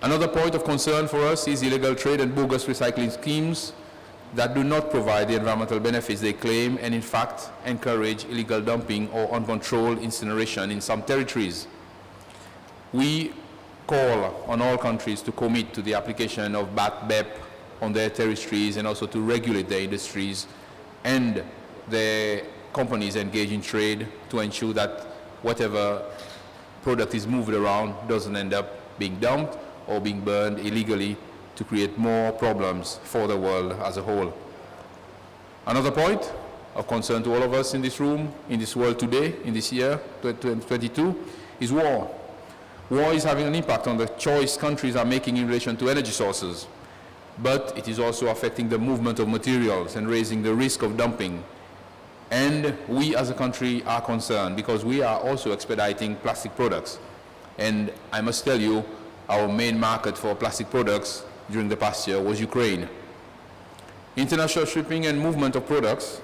Another point of concern for us is illegal trade and bogus recycling schemes that do not provide the environmental benefits they claim and in fact encourage illegal dumping or uncontrolled incineration in some territories. We call on all countries to commit to the application of BAT-BEP on their territories and also to regulate their industries and their companies engaged in trade to ensure that whatever product is moved around doesn't end up being dumped or being burned illegally to create more problems for the world as a whole. Another point of concern to all of us in this room, in this world today, in this year, 2022, is war. War is having an impact on the choice countries are making in relation to energy sources, but it is also affecting the movement of materials and raising the risk of dumping. And we as a country are concerned because we are also expediting plastic products. And I must tell you, our main market for plastic products during the past year was Ukraine. International shipping and movement of products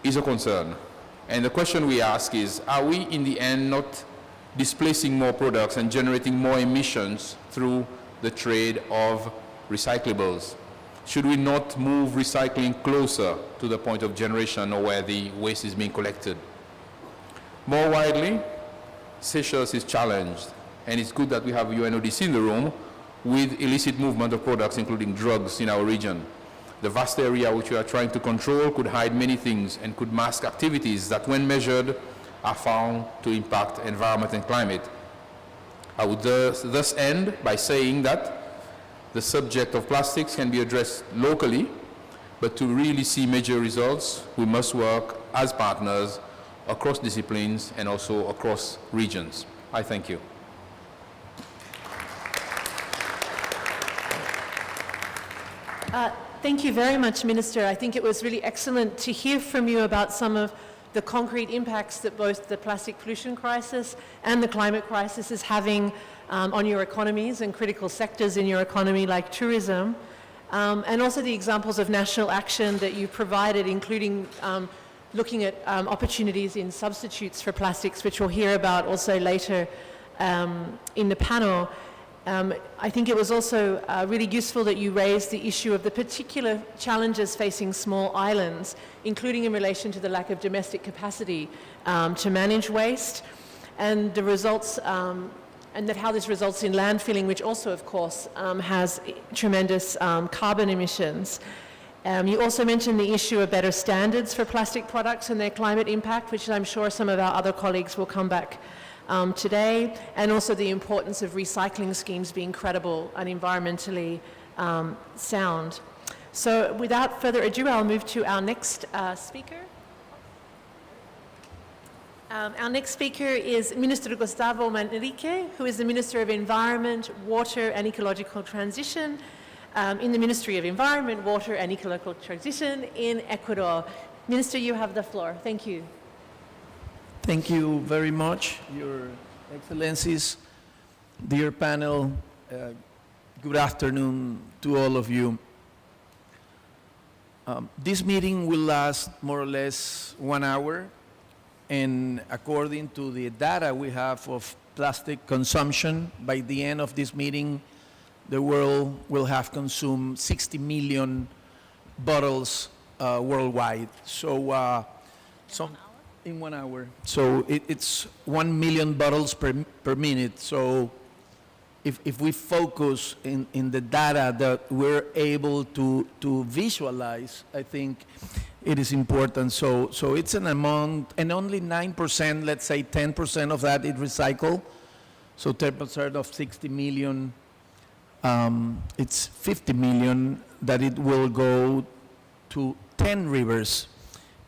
is a concern. And the question we ask is, are we in the end not displacing more products and generating more emissions through the trade of recyclables? Should we not move recycling closer to the point of generation or where the waste is being collected? More widely, Seychelles is challenged, and it's good that we have UNODC in the room with illicit movement of products, including drugs, in our region. The vast area which we are trying to control could hide many things and could mask activities that, when measured, are found to impact environment and climate. I would thus end by saying that the subject of plastics can be addressed locally, but to really see major results, we must work as partners across disciplines and also across regions. I thank you. Thank you very much, Minister. I think it was really excellent to hear from you about some of the concrete impacts that both the plastic pollution crisis and the climate crisis is having on your economies and critical sectors in your economy like tourism, and also the examples of national action that you provided, including looking at opportunities in substitutes for plastics, which we'll hear about also later in the panel. I think it was also really useful that you raised the issue of the particular challenges facing small islands, including in relation to the lack of domestic capacity to manage waste, and the results, and that how this results in landfilling, which also, of course, has tremendous carbon emissions. You also mentioned the issue of better standards for plastic products and their climate impact, which I'm sure some of our other colleagues will come back today, and also the importance of recycling schemes being credible and environmentally sound. So without further ado, I'll move to our next speaker. Our next speaker is Ministro Gustavo Manrique, who is the Minister of Environment, Water and Ecological Transition in the Ministry of Environment, Water and Ecological Transition in Ecuador. Minister, you have the floor. Thank you. Thank you very much, Your Excellencies, dear panel. Good afternoon to all of you. This meeting will last more or less 1 hour, and according to the data we have of plastic consumption, by the end of this meeting, the world will have consumed 60 million bottles worldwide. So, in 1 hour. So it's 1 million bottles per minute. So if we focus in the data that we're able to visualize, I think it is important. So it's an amount, and only 9%, let's say 10% of that is recycled. So 10% of 60 million, it's 50 million that it will go to 10 rivers.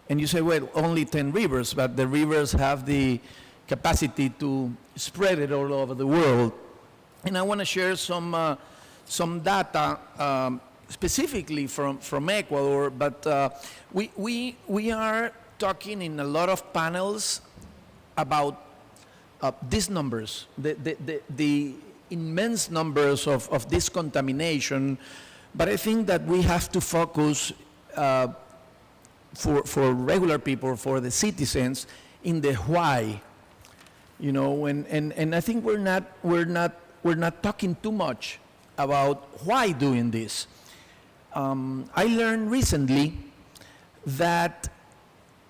And you say, well, only 10 rivers, but the rivers have the capacity to spread it all over the world. And I want to share some data specifically from Ecuador, but we are talking in a lot of panels about these numbers, the immense numbers of this contamination, but I think that we have to focus for regular people, for the citizens, in the why, you know, and I think we're not we're not talking too much about why doing this. I learned recently that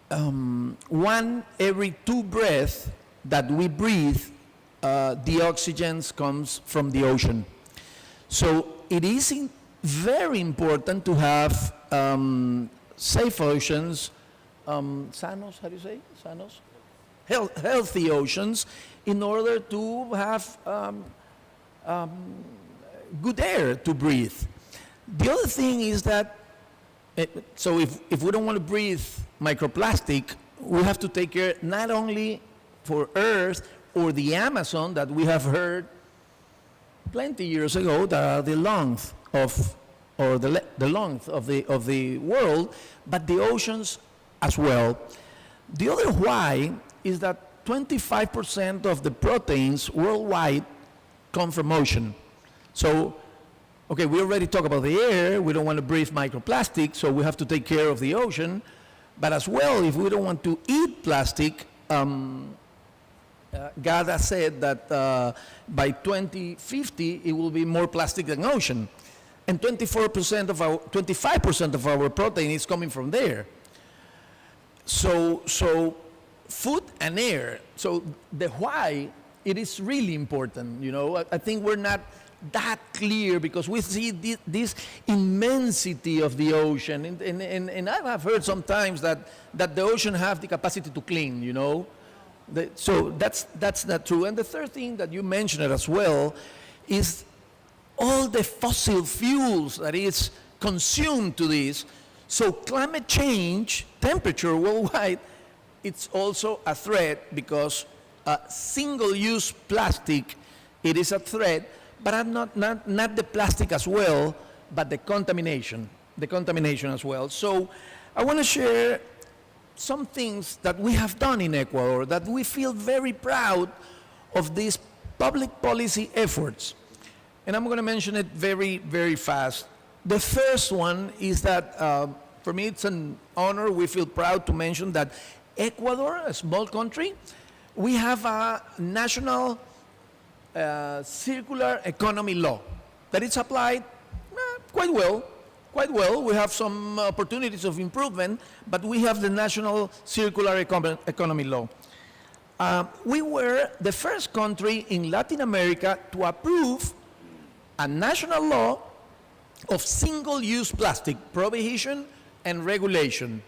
1 every 2 breaths that we breathe, the oxygen comes from the ocean. So it is very important to have safe oceans, sanos, how do you say, sanos? Healthy oceans, in order to have good air to breathe. The other thing is that, so if we don't want to breathe microplastic, we have to take care not only for Earth or the Amazon that we have heard plenty years ago, the lungs of, or the lungs of the world, but the oceans as well. The other why is that 25% of the proteins worldwide come from ocean. So, okay, we already talked about the air, we don't want to breathe microplastic, so we have to take care of the ocean, but as well, if we don't want to eat plastic, Ghada said that by 2050, it will be more plastic than ocean. And 25% of our protein is coming from there. So food and air. So the why, it is really important, you know. I think we're not that clear because we see this immensity of the ocean. And I have heard sometimes that the ocean have the capacity to clean, you know. So that's not true. And the third thing that you mentioned as well is all the fossil fuels that is consumed to this. So climate change, temperature worldwide, it's also a threat because single-use plastic, it is a threat, but not the plastic as well, but the contamination as well. So I want to share some things that we have done in Ecuador that we feel very proud of these public policy efforts. And I'm going to mention it very, very fast. The first one is that, for me, it's an honor. We feel proud to mention that Ecuador, a small country, we have a national circular economy law that is applied quite well. We have some opportunities of improvement, but we have the national circular economy law. We were the first country in Latin America to approve a national law of single-use plastic prohibition and regulation.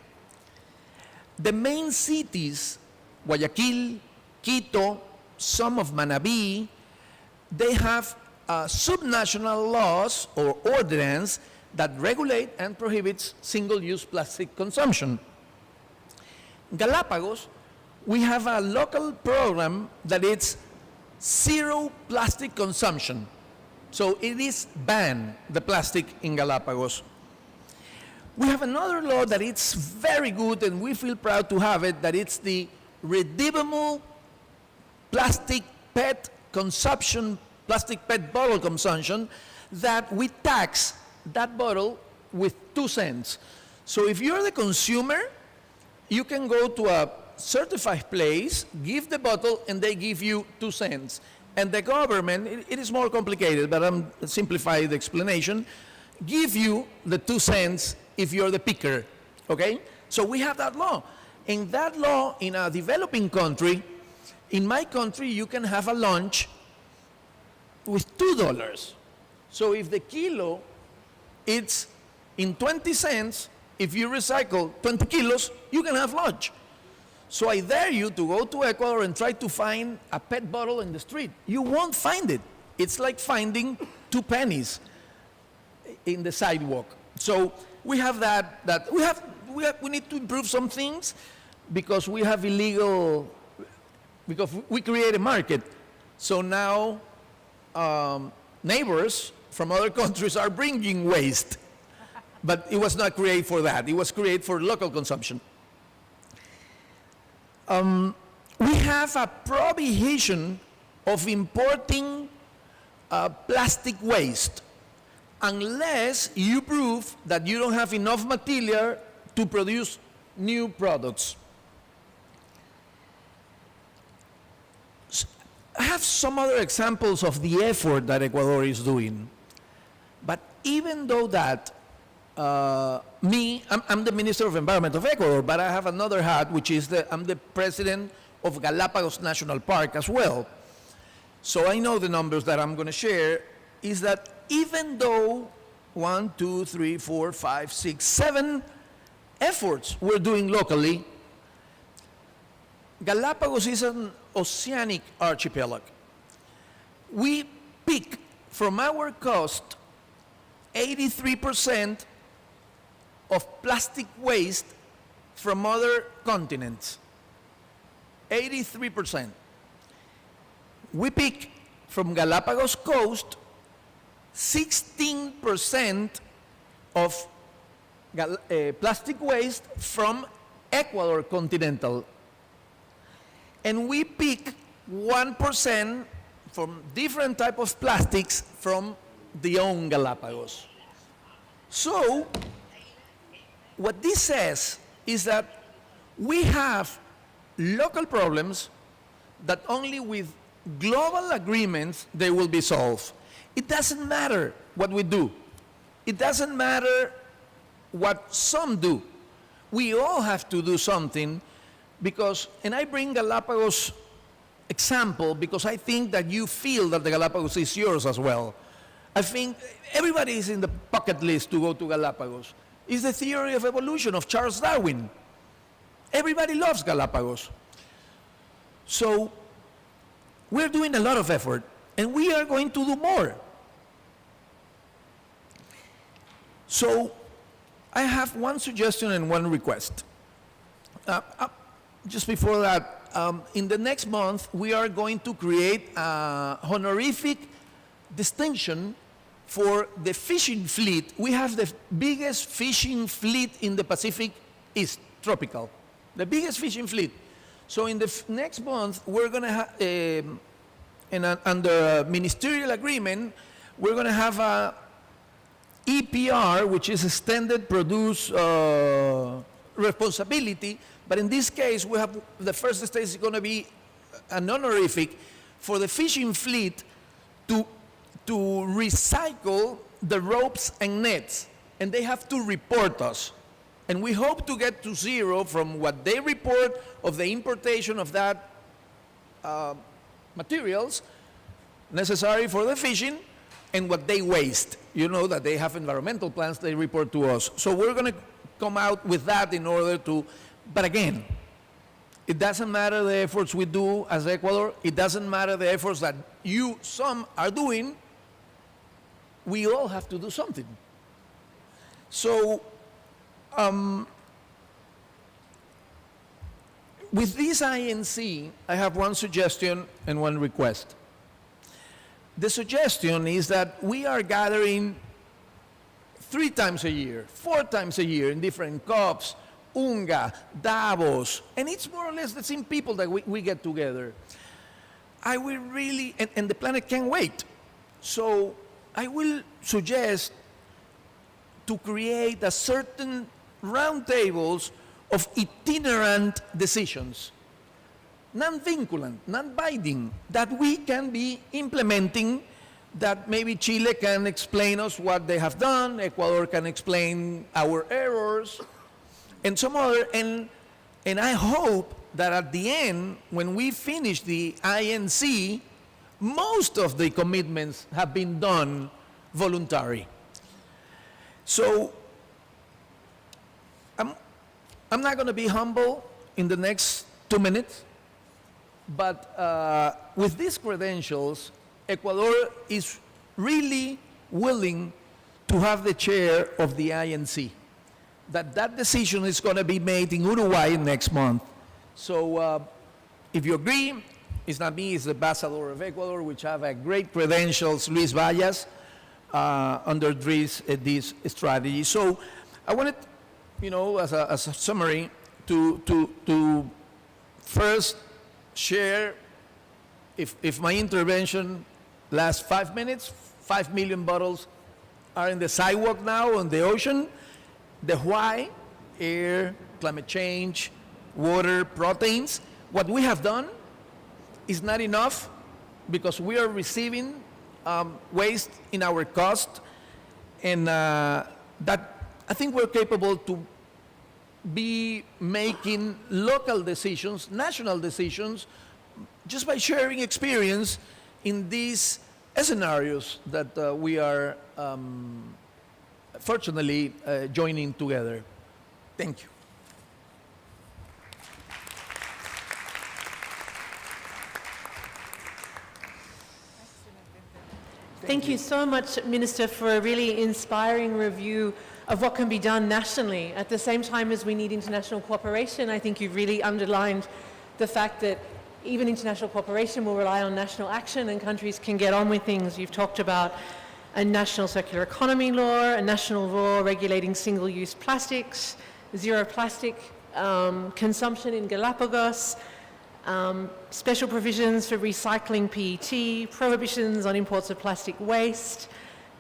The main cities, Guayaquil, Quito, some of Manabí, they have subnational laws or ordinance that regulate and prohibits single-use plastic consumption. Galapagos, we have a local program that is zero plastic consumption. So it is banned, the plastic in Galapagos. We have another law that it's very good and we feel proud to have it, that it's the redeemable plastic PET consumption, plastic PET bottle consumption, that we tax that bottle with 2 cents. So if you're the consumer, you can go to a certified place, give the bottle, and they give you 2 cents. And the government, it is more complicated, but I'm simplifying the explanation, give you the 2 cents if you're the picker, okay? So we have that law. And that law in a developing country, in my country, you can have a lunch with $2. So if the kilo, it's in 20 cents, if you recycle 20 kilos, you can have lunch. So I dare you to go to Ecuador and try to find a PET bottle in the street. You won't find it. It's like finding 2 pennies in the sidewalk. So we have we need to improve some things because we have illegal, because we create a market. So now neighbors from other countries are bringing waste. But it was not created for that. It was created for local consumption. We have a prohibition of importing plastic waste unless you prove that you don't have enough material to produce new products. I have some other examples of the effort that Ecuador is doing. But even though that, I'm the Minister of Environment of Ecuador, but I have another hat, which is I'm the President of Galapagos National Park as well. So I know the numbers that I'm going to share is that even though 1, 2, 3, 4, 5, 6, 7 efforts we're doing locally, Galapagos is an oceanic archipelago. We pick from our coast 83% of plastic waste from other continents. 83%. We pick from Galapagos coast 16% of plastic waste from Ecuador continental. And we pick 1% from different type of plastics from the own Galapagos. So, what this says is that we have local problems that only with global agreements they will be solved. It doesn't matter what we do. It doesn't matter what some do. We all have to do something because, and I bring Galapagos example because I think that you feel that the Galapagos is yours as well. I think everybody is in the bucket list to go to Galapagos. It's the theory of evolution of Charles Darwin. Everybody loves Galapagos. So we're doing a lot of effort, and we are going to do more. So I have one suggestion and one request. Just before that, in the next month, we are going to create a honorific distinction for the fishing fleet. We have the biggest fishing fleet in the Pacific East, tropical. The biggest fishing fleet. So in the next month, we're going to have, under a ministerial agreement, we're going to have a EPR, which is extended produce responsibility, but in this case, we have the first stage is going to be an honorific for the fishing fleet to recycle the ropes and nets, and they have to report us. And we hope to get to zero from what they report of the importation of that materials necessary for the fishing and what they waste. You know that they have environmental plans they report to us. So we're going to come out with that in order to, but again, it doesn't matter the efforts we do as Ecuador, it doesn't matter the efforts that some are doing, we all have to do something. So, with this INC, I have one suggestion and one request. The suggestion is that we are gathering 3 times a year, 4 times a year in different COPs, UNGA, Davos, and it's more or less the same people that we get together. I will really, and the planet can't wait. So I will suggest to create a certain roundtables of itinerant decisions, non-vinculant, non-binding, that we can be implementing, that maybe Chile can explain us what they have done, Ecuador can explain our errors, and some other, and I hope that at the end, when we finish the INC, most of the commitments have been done voluntary. So, I'm not going to be humble in the next 2 minutes, but with these credentials, Ecuador is really willing to have the chair of the INC. That decision is going to be made in Uruguay next month. So if you agree, it's not me, it's the ambassador of Ecuador, which have a great credentials, Luis Vallas, under this strategy. So I wanted, as a summary, to first share, if my intervention lasts 5 minutes, 5 million bottles are in the sidewalk now on the ocean. The why, air, climate change, water, proteins. What we have done is not enough because we are receiving waste in our cost, and that I think we're capable to be making local decisions, national decisions, just by sharing experience in these scenarios that we are fortunately joining together. Thank you. Thank you so much, Minister, for a really inspiring review of what can be done nationally. At the same time as we need international cooperation, I think you've really underlined the fact that even international cooperation will rely on national action and countries can get on with things. You've talked about a national circular economy law, a national law regulating single-use plastics, zero plastic consumption in Galapagos, special provisions for recycling PET, prohibitions on imports of plastic waste,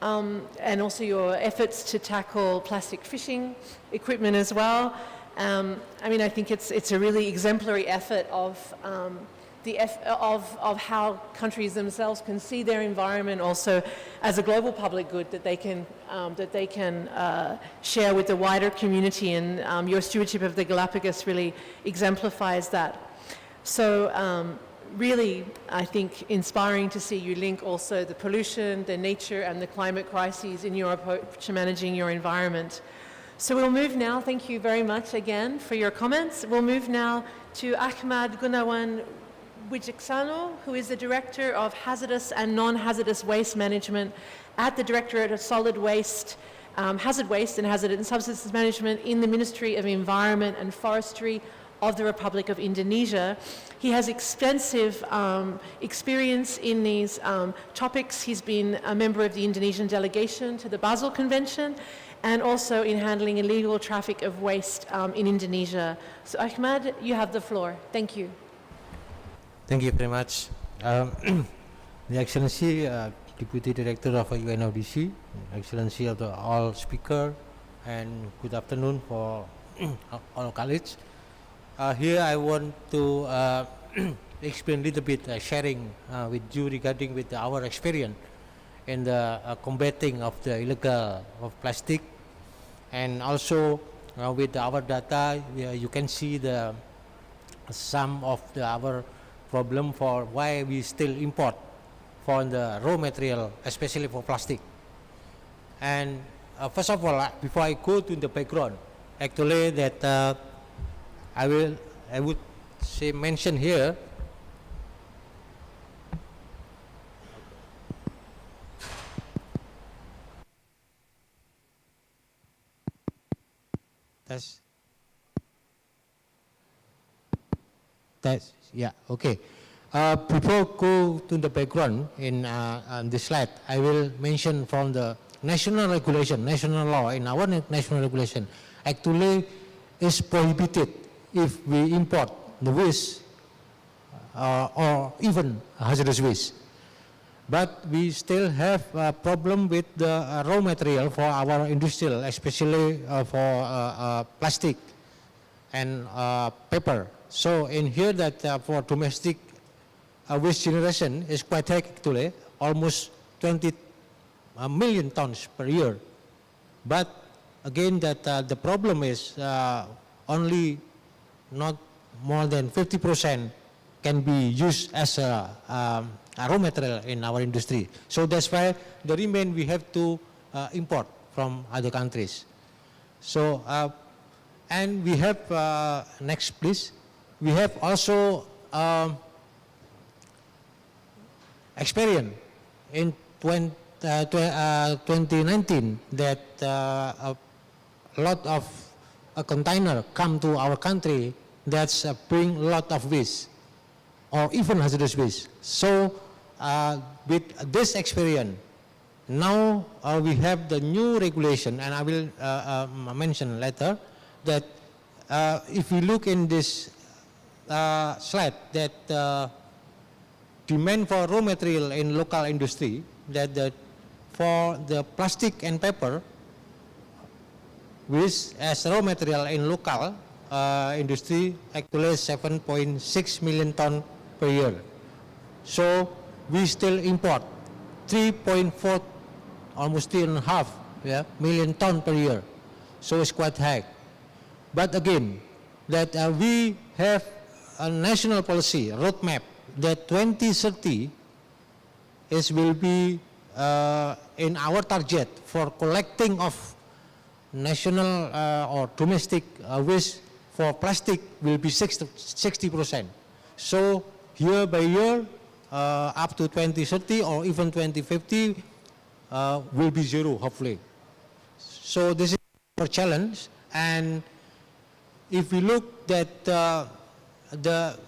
and also your efforts to tackle plastic fishing equipment as well. I mean, I think it's a really exemplary effort of how countries themselves can see their environment also as a global public good that they can share with the wider community, and your stewardship of the Galapagos really exemplifies that. So really, I think, inspiring to see you link also the pollution, the nature and the climate crises in your approach to managing your environment. So we'll move now, thank you very much again for your comments. We'll move now to Ahmad Gunawan Wijaksano, who is the Director of Hazardous and Non-Hazardous Waste Management at the Directorate of Solid Waste, Hazard Waste and Hazardous Substances Management in the Ministry of Environment and Forestry of the Republic of Indonesia. He has extensive experience in these topics. He's been a member of the Indonesian delegation to the Basel Convention and also in handling illegal traffic of waste in Indonesia. So Ahmad, you have the floor. Thank you. Thank you very much. The Excellency, Deputy Director of UNODC, Excellency of all speakers, and good afternoon for all colleagues. Here I want to explain a little bit, sharing with you regarding with our experience in the combating of the illegal of plastic, and also with our data, you can see the some of our problem for why we still import for the raw material, especially for plastic. And first of all, before I go to the background, actually that I would say mention here that's yeah, okay. Before go to the background in on this slide, I will mention from the national regulation, national law. In our national regulation, actually is prohibited if we import the waste or even hazardous waste. But we still have a problem with the raw material for our industrial, especially for plastic and paper. So in here that for domestic waste generation is quite high actually, almost 20 million tons per year. But again that the problem is only not more than 50% can be used as a raw material in our industry. So that's why the remain we have to import from other countries. So and we have next please. We have also experience in 2019 that a lot of a container come to our country that's bring a lot of waste or even hazardous waste. So with this experience, now we have the new regulation, and I will mention later that if we look in this slide that demand for raw material in local industry, that for the plastic and paper waste as raw material in local industry actually 7.6 million ton per year. So we still import 3.4, almost 3.5 million ton per year. So it's quite high. But again, that we have a national policy roadmap that 2030 will be in our target for collecting of national or domestic waste for plastic will be 60%. So year by year, up to 2030 or even 2050, will be zero, hopefully. So this is our challenge. And if we look at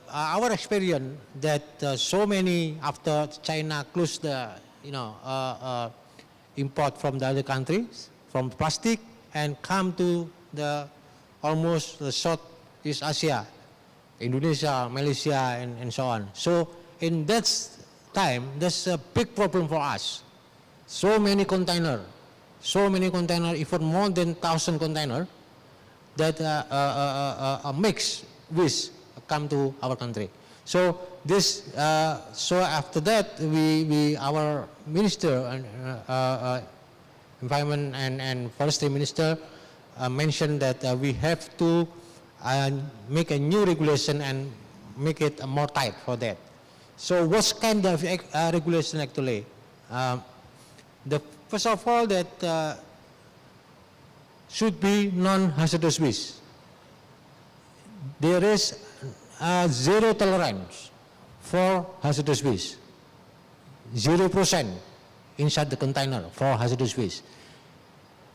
our experience that so many after China closed the import from the other countries from plastic and come to the almost the Southeast Asia, Indonesia, Malaysia, and so on. So in that time, that's a big problem for us. So many containers, even more than 1,000 containers that mixed waste come to our country. So this, so after that, our minister, environment and forestry minister, mentioned that we have to make a new regulation and make it more tight for that. So what kind of regulation actually? First of all, that should be non-hazardous waste. There is zero tolerance for hazardous waste. 0% inside the container for hazardous waste.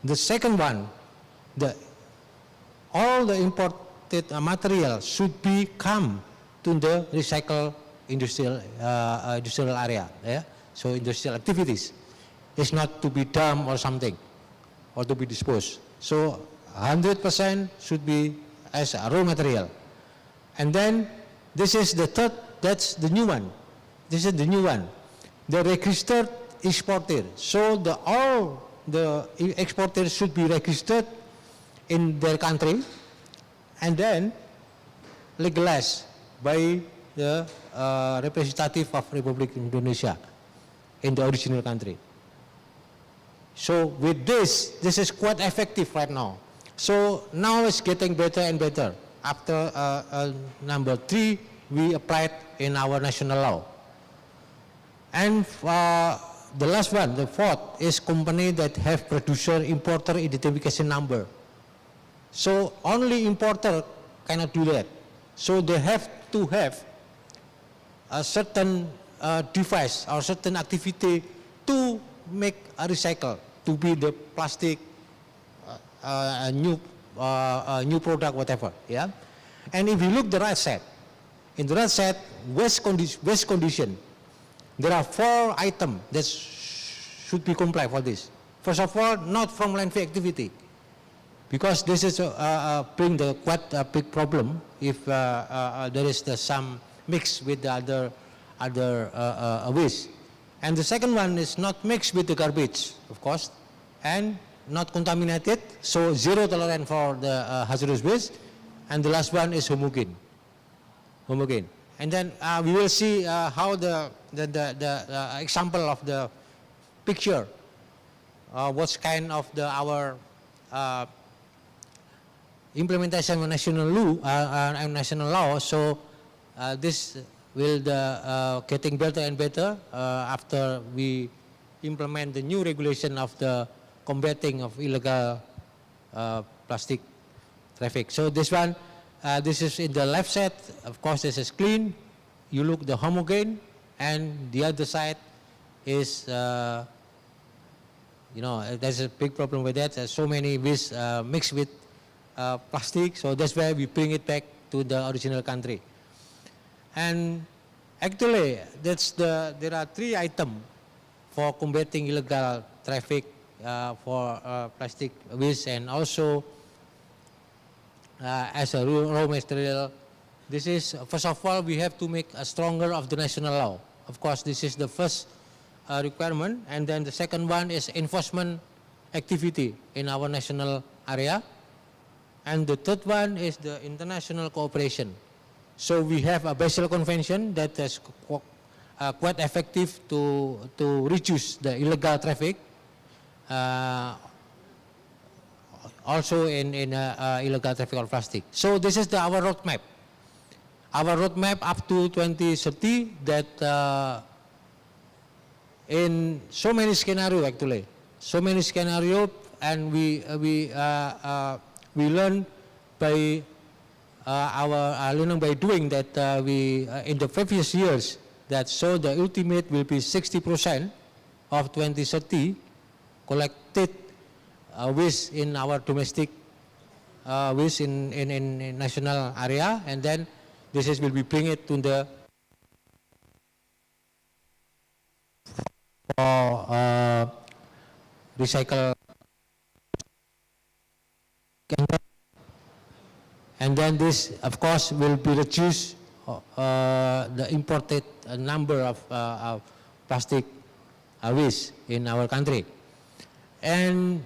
The second one, all the imported material should be come to the recycle industrial area. Yeah? So industrial activities. It's not to be dumped or something, or to be disposed. So 100% should be as a raw material. And then this is the third, that's the new one. This is the new one. The registered exporter. So all the exporters should be registered in their country and then legalized by the representative of Republic Indonesia in the original country. So with this is quite effective right now. So now it's getting better and better. After number 3, we applied in our national law. And the last one, the fourth, is company that have producer-importer identification number. So only importer cannot do that. So they have to have a certain device or certain activity to make a recycle, to be the plastic, new product, whatever. Yeah. And if you look the right side, in the right side, waste condition, there are 4 items that should be complied for this. First of all, not from landfill activity, because this is bring the quite a big problem if there is some mix with the other waste. And the second one is not mixed with the garbage, of course, and not contaminated, so zero tolerance for the hazardous waste. And the last one is homogeneous. And then we will see how the example of the picture, what's kind of our implementation of national law. So this will getting better and better after we implement the new regulation of the combating of illegal plastic traffic. So this one, this is in the left side. Of course, this is clean. You look the homogeneous, and the other side is, there's a big problem with that. There's so many waste mixed with plastic. So that's why we bring it back to the original country. And actually, there are 3 items for combating illegal traffic for plastic waste, and also as a raw material. This is, first of all, we have to make a stronger of the national law. Of course, this is the first requirement, and then the second one is enforcement activity in our national area, and the third one is the international cooperation. So we have a Basel Convention that has quite effective to reduce the illegal traffic, also in illegal traffic of plastic. So this is our roadmap. Our roadmap up to 2030 that in so many scenarios actually, and we learn by learning by doing that we in the previous years that so the ultimate will be 60% of 2030 collected waste in our domestic waste in national area, and then this is will be bring it to the for recycle, and then this of course will be reduce the imported number of plastic waste in our country. And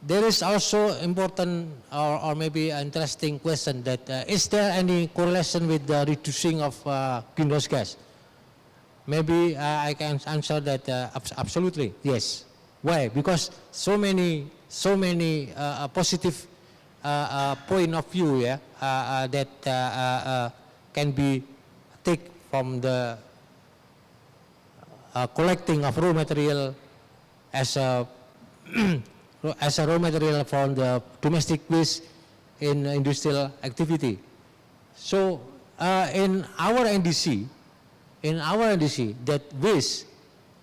there is also important or maybe interesting question that is there any correlation with the reducing of greenhouse gas? Maybe I can answer that absolutely yes. Why? Because so many positive point of view that can be take from the collecting of raw material as a raw material from the domestic waste in industrial activity. So in our NDC, that waste,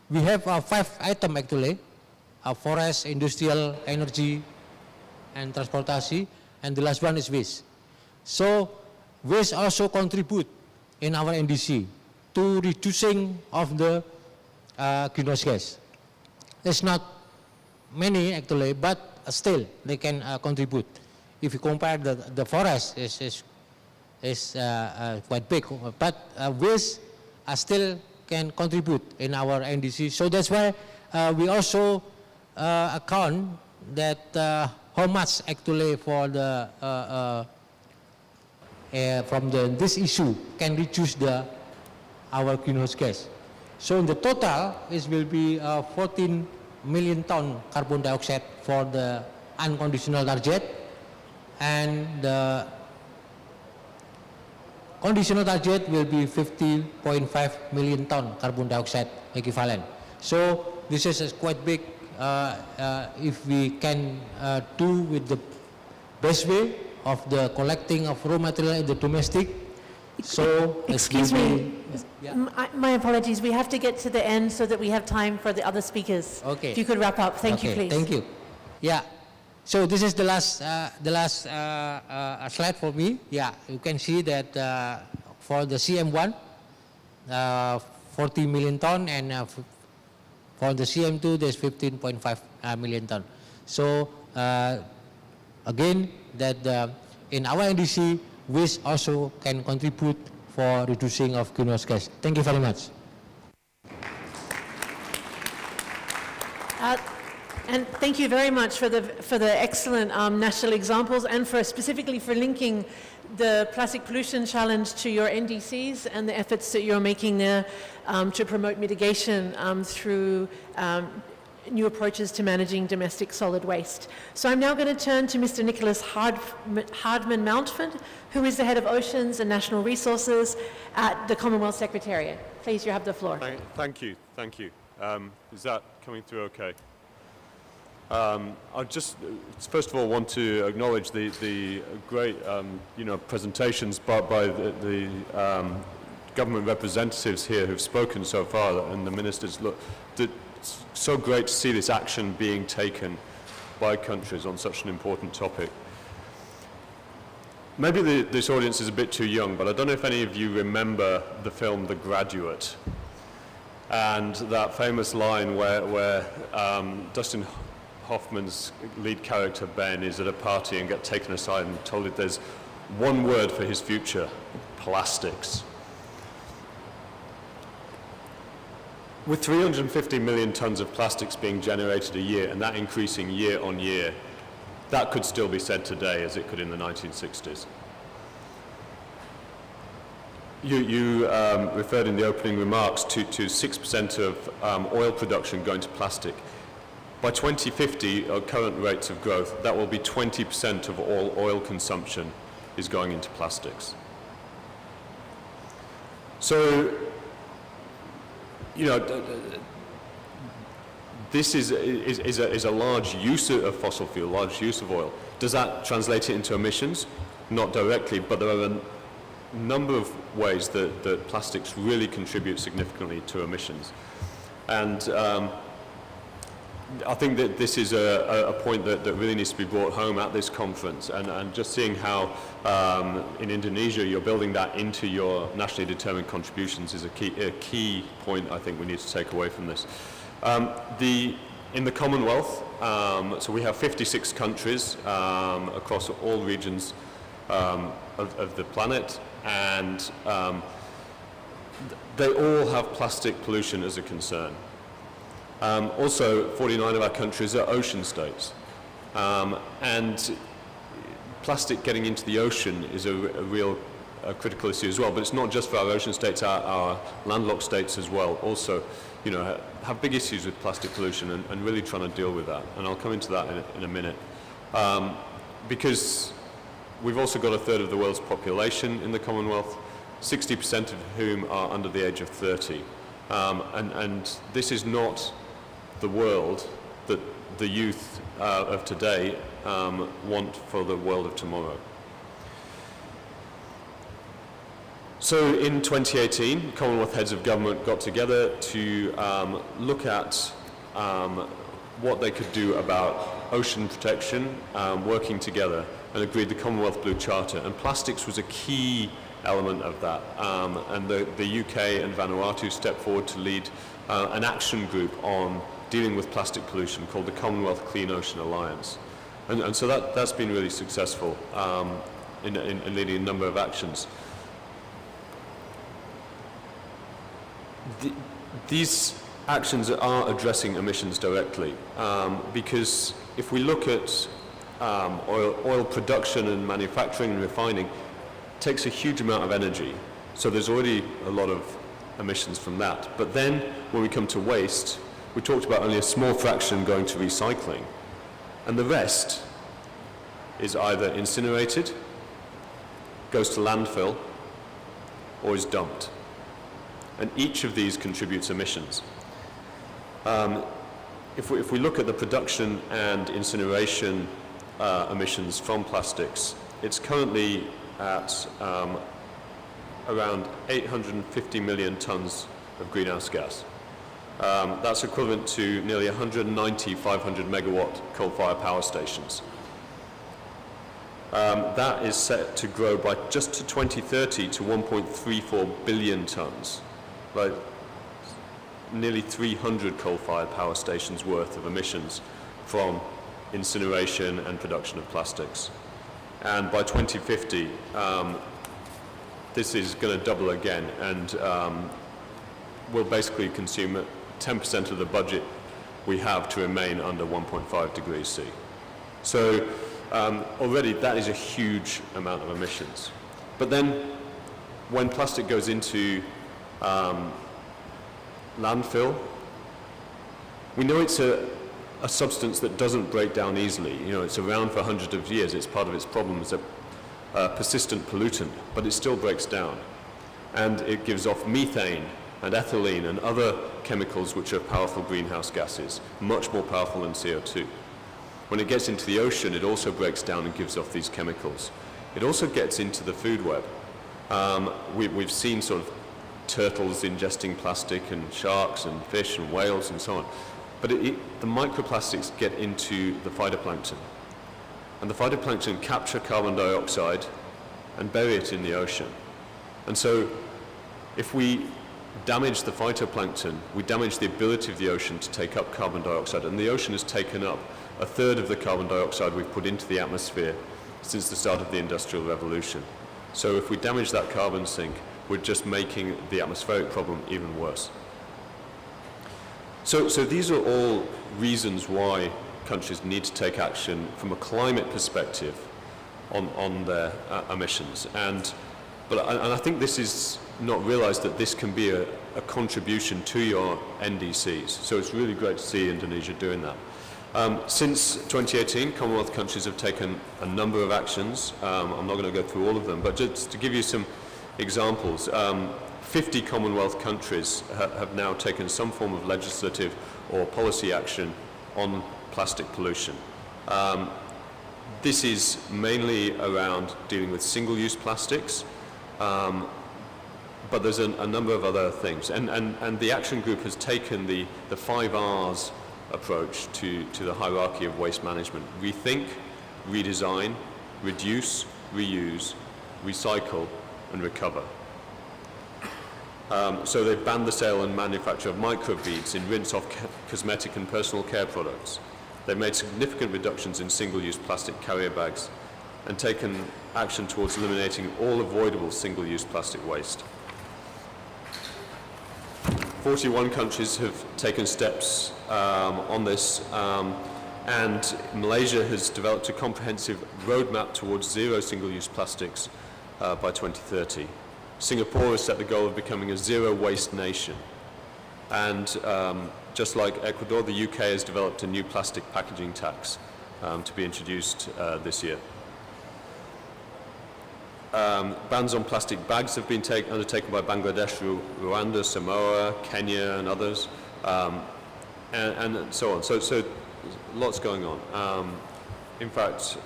we have 5 items actually, forest, industrial, energy, and transportation, and the last one is waste. So waste also contribute in our NDC to reducing of the greenhouse gas. It's not many actually, but still they can contribute. If you compare the forest is quite big, but waste still can contribute in our NDC. So that's why we also account that how much actually for the from this issue can reduce our greenhouse gas. So in the total, it will be 14 million ton carbon dioxide for the unconditional target, and the conditional target will be 50.5 million ton carbon dioxide equivalent. So this is quite big if we can do with the best way of the collecting of raw material in the domestic. So excuse me, yeah. my apologies, we have to get to the end so that we have time for the other speakers. Okay. If you could wrap up, thank you please. Thank you. Yeah, so this is the last slide for me. Yeah, you can see that for the CM1, 40 million ton, and for the CM2, there's 15.5 million ton. So again, that in our NDC, waste also can contribute for reducing of greenhouse gas. Thank you very much. And thank you very much for the excellent national examples, and for specifically for linking the plastic pollution challenge to your NDCs and the efforts that you're making there to promote mitigation through new approaches to managing domestic solid waste. So I'm now going to turn to Mr. Nicholas Hardman Mountford, who is the head of Oceans and National Resources at the Commonwealth Secretariat. Please, you have the floor. Thank you. Is that coming through okay? I just, first of all, want to acknowledge the great, presentations by the government representatives here who've spoken so far, and the ministers. Look, it's so great to see this action being taken by countries on such an important topic. Maybe this audience is a bit too young, but I don't know if any of you remember the film The Graduate, and that famous line where Dustin Hoffman's lead character, Ben, is at a party and gets taken aside and told that there's one word for his future: plastics. With 350 million tons of plastics being generated a year, and that increasing year on year, that could still be said today as it could in the 1960s. You referred in the opening remarks to 6% of oil production going to plastic. By 2050, at current rates of growth, that will be 20% of all oil consumption is going into plastics. So, you know, this is a large use of fossil fuel, large use of oil. Does that translate it into emissions? Not directly, but there are a number of ways that plastics really contribute significantly to emissions. And I think that this is a point that really needs to be brought home at this conference, and just seeing how in Indonesia you're building that into your nationally determined contributions is a key point I think we need to take away from this. In the Commonwealth, so we have 56 countries across all regions of the planet, and they all have plastic pollution as a concern. Also, 49 of our countries are ocean states, and plastic getting into the ocean is a real critical issue as well. But it's not just for our ocean states; our landlocked states as well also, you know, have big issues with plastic pollution and really trying to deal with that. And I'll come into that in a minute, because we've also got a third of the world's population in the Commonwealth, 60% of whom are under the age of 30, and this is not the world that the youth of today want for the world of tomorrow. So in 2018, Commonwealth heads of government got together to look at what they could do about ocean protection, working together, and agreed the Commonwealth Blue Charter. And plastics was a key element of that. And the UK and Vanuatu stepped forward to lead an action group on dealing with plastic pollution called the Commonwealth Clean Ocean Alliance. And so that's been really successful in leading a number of actions. These actions are addressing emissions directly, because if we look at oil production and manufacturing and refining, it takes a huge amount of energy. So there's already a lot of emissions from that. But then when we come to waste, we talked about only a small fraction going to recycling, and the rest is either incinerated, goes to landfill, or is dumped. And each of these contributes emissions. If we look at the production and incineration emissions from plastics, it's currently at around 850 million tons of greenhouse gas. That's equivalent to nearly 190 500 megawatt coal-fired power stations. That is set to grow by just to 2030 to 1.34 billion tons, like nearly 300 coal-fired power stations worth of emissions from incineration and production of plastics. And by 2050, this is going to double again, and will basically consume 10% of the budget we have to remain under 1.5 degrees C. So already that is a huge amount of emissions. But then when plastic goes into landfill, we know it's a substance that doesn't break down easily. You know, it's around for hundreds of years. It's part of its problem as a persistent pollutant, but it still breaks down. And it gives off methane and ethylene and other chemicals which are powerful greenhouse gases, much more powerful than CO2. When it gets into the ocean, it also breaks down and gives off these chemicals. It also gets into the food web. We've seen sort of turtles ingesting plastic, and sharks and fish and whales and so on. But the microplastics get into the phytoplankton. And the phytoplankton capture carbon dioxide and bury it in the ocean. And so if we damage the phytoplankton, we damage the ability of the ocean to take up carbon dioxide. And the ocean has taken up a third of the carbon dioxide we've put into the atmosphere since the start of the Industrial Revolution. So if we damage that carbon sink, we're just making the atmospheric problem even worse. So these are all reasons why countries need to take action from a climate perspective on their emissions. And And I think this is not realised that this can be a contribution to your NDCs. So it's really great to see Indonesia doing that. Since 2018, Commonwealth countries have taken a number of actions. I'm not going to go through all of them, but just to give you some examples, 50 Commonwealth countries have now taken some form of legislative or policy action on plastic pollution. This is mainly around dealing with single-use plastics, but there's a number of other things. And the action group has taken the 5 R's approach to the hierarchy of waste management: rethink, redesign, reduce, reuse, recycle, and recover. So they've banned the sale and manufacture of microbeads in rinse-off cosmetic and personal care products. They've made significant reductions in single-use plastic carrier bags and taken action towards eliminating all avoidable single-use plastic waste. 41 countries have taken steps on this, and Malaysia has developed a comprehensive roadmap towards zero single-use plastics by 2030. Singapore has set the goal of becoming a zero-waste nation. And just like Ecuador, the UK has developed a new plastic packaging tax to be introduced this year. Bans on plastic bags have been undertaken by Bangladesh, Rwanda, Samoa, Kenya, and others, and so on. So lots going on. In fact,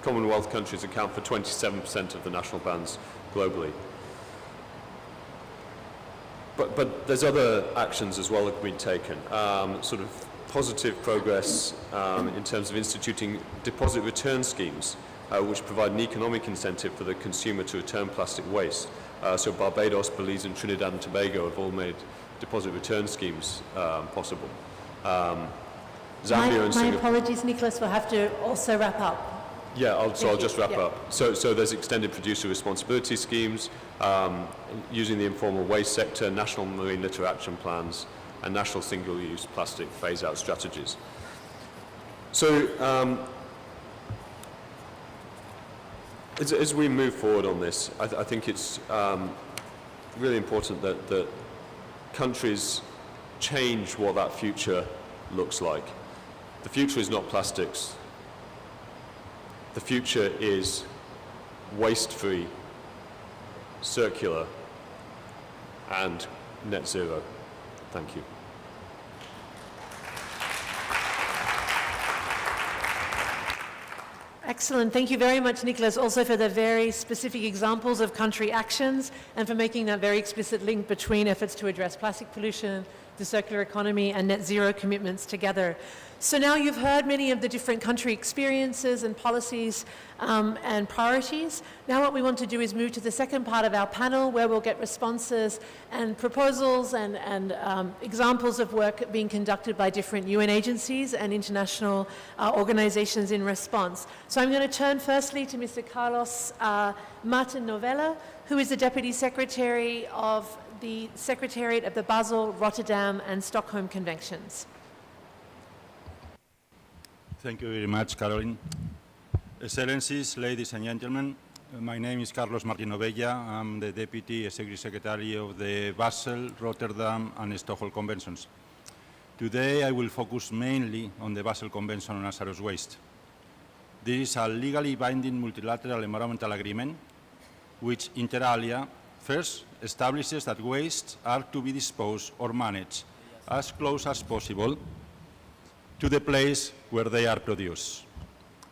Commonwealth countries account for 27% of the national bans globally. But there's other actions as well that have been taken. Sort of positive progress in terms of instituting deposit return schemes, which provide an economic incentive for the consumer to return plastic waste. So Barbados, Belize, and Trinidad and Tobago have all made deposit return schemes possible. Zambia and Singapore. My apologies, Nicholas, we'll have to also wrap up. Yeah, I'll just wrap up. So there's extended producer responsibility schemes, using the informal waste sector, national marine litter action plans, and national single-use plastic phase-out strategies. So as we move forward on this, I think it's really important that countries change what that future looks like. The future is not plastics. The future is waste-free, circular, and net zero. Thank you. Excellent. Thank you very much, Nicholas, also for the very specific examples of country actions and for making that very explicit link between efforts to address plastic pollution, the circular economy, and net zero commitments together. So now you've heard many of the different country experiences and policies and priorities. Now what we want to do is move to the second part of our panel, where we'll get responses and proposals and examples of work being conducted by different UN agencies and international organizations in response. So I'm going to turn firstly to Mr. Carlos Martin-Novella, who is the Deputy Secretary of the Secretariat of the Basel, Rotterdam, and Stockholm Conventions. Thank you very much, Caroline. Excellencies, ladies and gentlemen, my name is Carlos Martin-Novella. I'm the Deputy Secretary of the Basel, Rotterdam, and Stockholm Conventions. Today, I will focus mainly on the Basel Convention on hazardous waste. This is a legally binding multilateral environmental agreement which, inter alia, first establishes that wastes are to be disposed or managed as close as possible to the place where they are produced.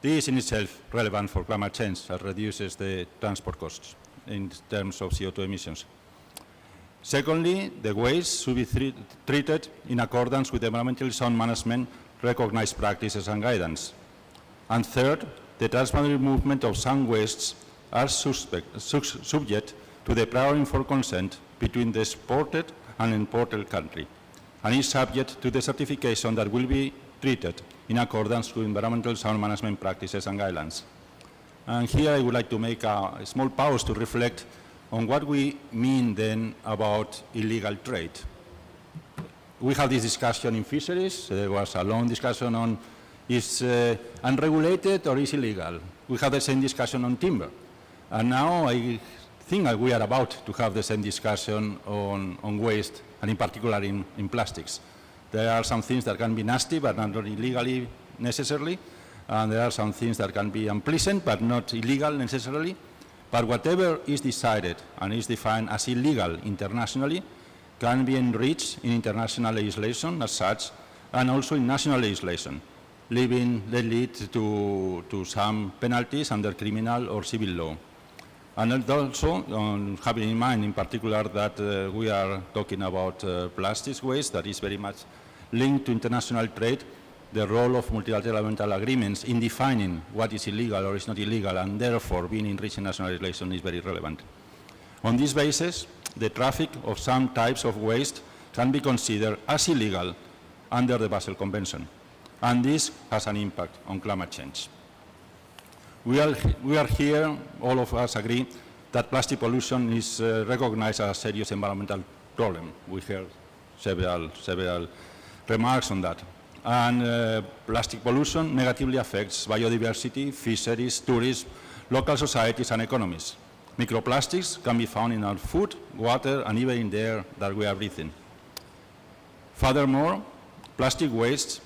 This is in itself relevant for climate change, as reduces the transport costs in terms of CO2 emissions. Secondly, the waste should be treated in accordance with environmentally sound management, recognized practices and guidance. And third, the transboundary movement of some wastes are subject to the prior informed consent between the exported and imported country, and is subject to the certification that will be treated in accordance with environmental sound management practices and guidelines. And here I would like to make a small pause to reflect on what we mean then about illegal trade. We had this discussion in fisheries. There was a long discussion on is unregulated or is illegal. We had the same discussion on timber. And now I think that we are about to have the same discussion on waste, and in particular in plastics. There are some things that can be nasty, but not illegally necessarily, and there are some things that can be unpleasant, but not illegal necessarily. But whatever is decided and is defined as illegal internationally can be enriched in international legislation as such, and also in national legislation, lead to some penalties under criminal or civil law. And also, having in mind in particular that we are talking about plastics waste that is very much linked to international trade, the role of multilateral agreements in defining what is illegal or is not illegal, and therefore being enriched in national legislation is very relevant. On this basis, the traffic of some types of waste can be considered as illegal under the Basel Convention, and this has an impact on climate change. We are here, all of us agree, that plastic pollution is recognized as a serious environmental problem. We heard several remarks on that. And plastic pollution negatively affects biodiversity, fisheries, tourism, local societies and economies. Microplastics can be found in our food, water, and even in the air that we are breathing. Furthermore, plastic waste,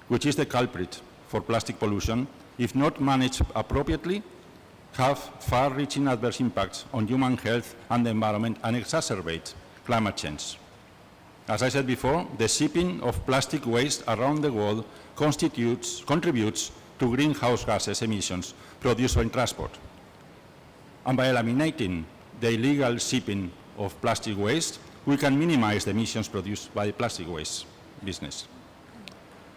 which is the culprit for plastic pollution, if not managed appropriately, have far-reaching adverse impacts on human health and the environment and exacerbate climate change. As I said before, the shipping of plastic waste around the world contributes to greenhouse gases emissions produced by transport. And by eliminating the illegal shipping of plastic waste, we can minimize the emissions produced by the plastic waste business.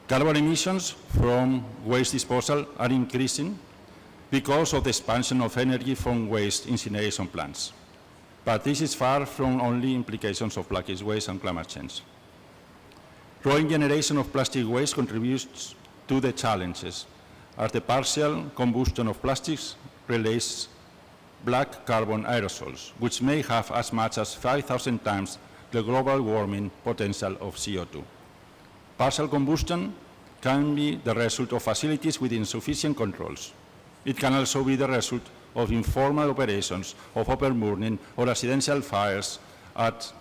Carbon emissions from waste disposal are increasing because of the expansion of energy from waste incineration plants. But this is far from only implications of plastic waste and climate change. Growing generation of plastic waste contributes to the challenges, as the partial combustion of plastics releases black carbon aerosols, which may have as much as 5,000 times the global warming potential of CO2. Partial combustion can be the result of facilities with insufficient controls. It can also be the result of informal operations of open burning or accidental fires at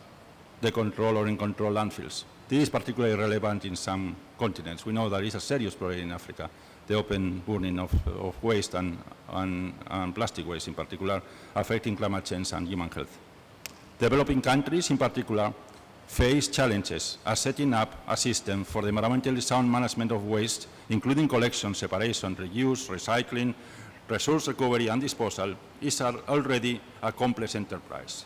the control or uncontrolled landfills. This is particularly relevant in some continents. We know that it's a serious problem in Africa, the open burning of waste and plastic waste in particular, affecting climate change and human health. Developing countries in particular face challenges as setting up a system for the environmentally sound management of waste, including collection, separation, reuse, recycling, resource recovery and disposal, is already a complex enterprise.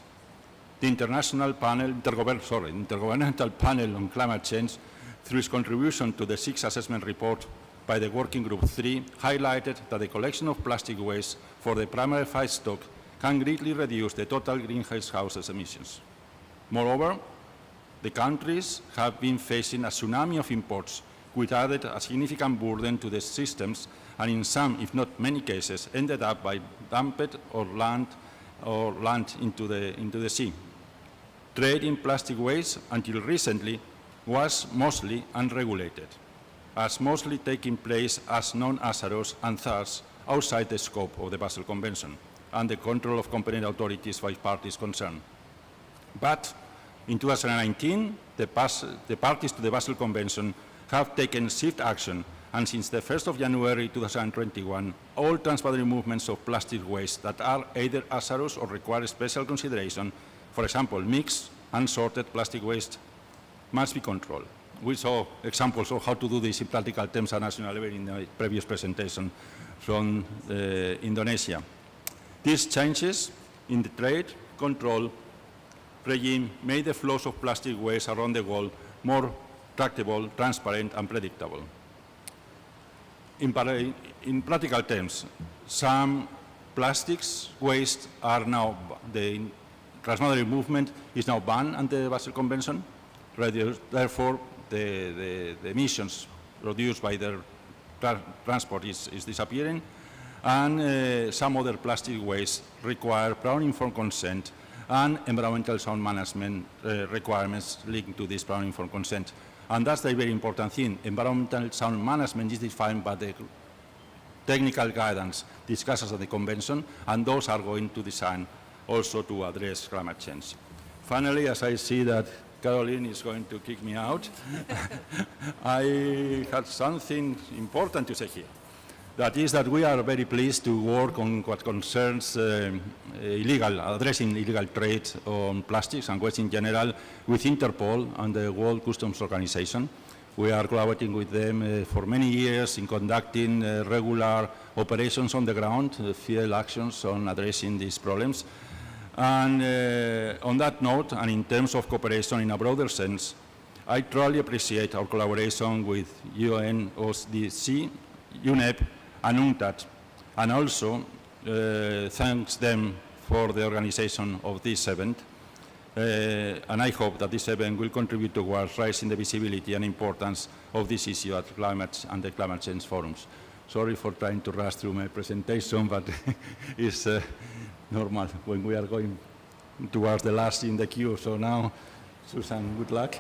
The Intergovernmental Panel on Climate Change, through its contribution to the 6th assessment report by the Working Group 3, highlighted that the collection of plastic waste for the primary feedstock can greatly reduce the total greenhouse gas emissions. Moreover, the countries have been facing a tsunami of imports, which added a significant burden to the systems, and in some, if not many cases, ended up by dumped or land into the sea. Trade in plastic waste until recently was mostly unregulated, as mostly taking place as non-hazardous and thus outside the scope of the Basel Convention and the control of competent authorities by parties concerned. But in 2019, the parties to the Basel Convention have taken swift action, and since the 1st of January 2021, all transboundary movements of plastic waste that are either hazardous or require special consideration, for example, mixed and sorted plastic waste, must be controlled. We saw examples of how to do this in practical terms at national level in the previous presentation from Indonesia. These changes in the trade control regime made the flows of plastic waste around the world more tractable, transparent, and predictable. In practical terms, some plastics waste are now, the transboundary movement is now banned under the Basel Convention. Therefore, the emissions produced by their transport is disappearing, and some other plastic waste require prior informed consent and environmental sound management requirements linked to this prior informed consent. And that's the very important thing. Environmental sound management is defined by the technical guidance discussed at the convention, and those are going to design also to address climate change. Finally, as I see that Caroline is going to kick me out, I had something important to say here. That is that we are very pleased to work on what concerns addressing illegal trade on plastics and waste in general with Interpol and the World Customs Organization. We are collaborating with them for many years in conducting regular operations on the ground, field actions on addressing these problems. And on that note, and in terms of cooperation in a broader sense, I truly appreciate our collaboration with UNODC, UNEP, and UNCTAD, and also thanks them for the organization of this event. And I hope that this event will contribute towards raising the visibility and importance of this issue at climate and the climate change forums. Sorry for trying to rush through my presentation, but it's normal when we are going towards the last in the queue. So now, Susan, good luck.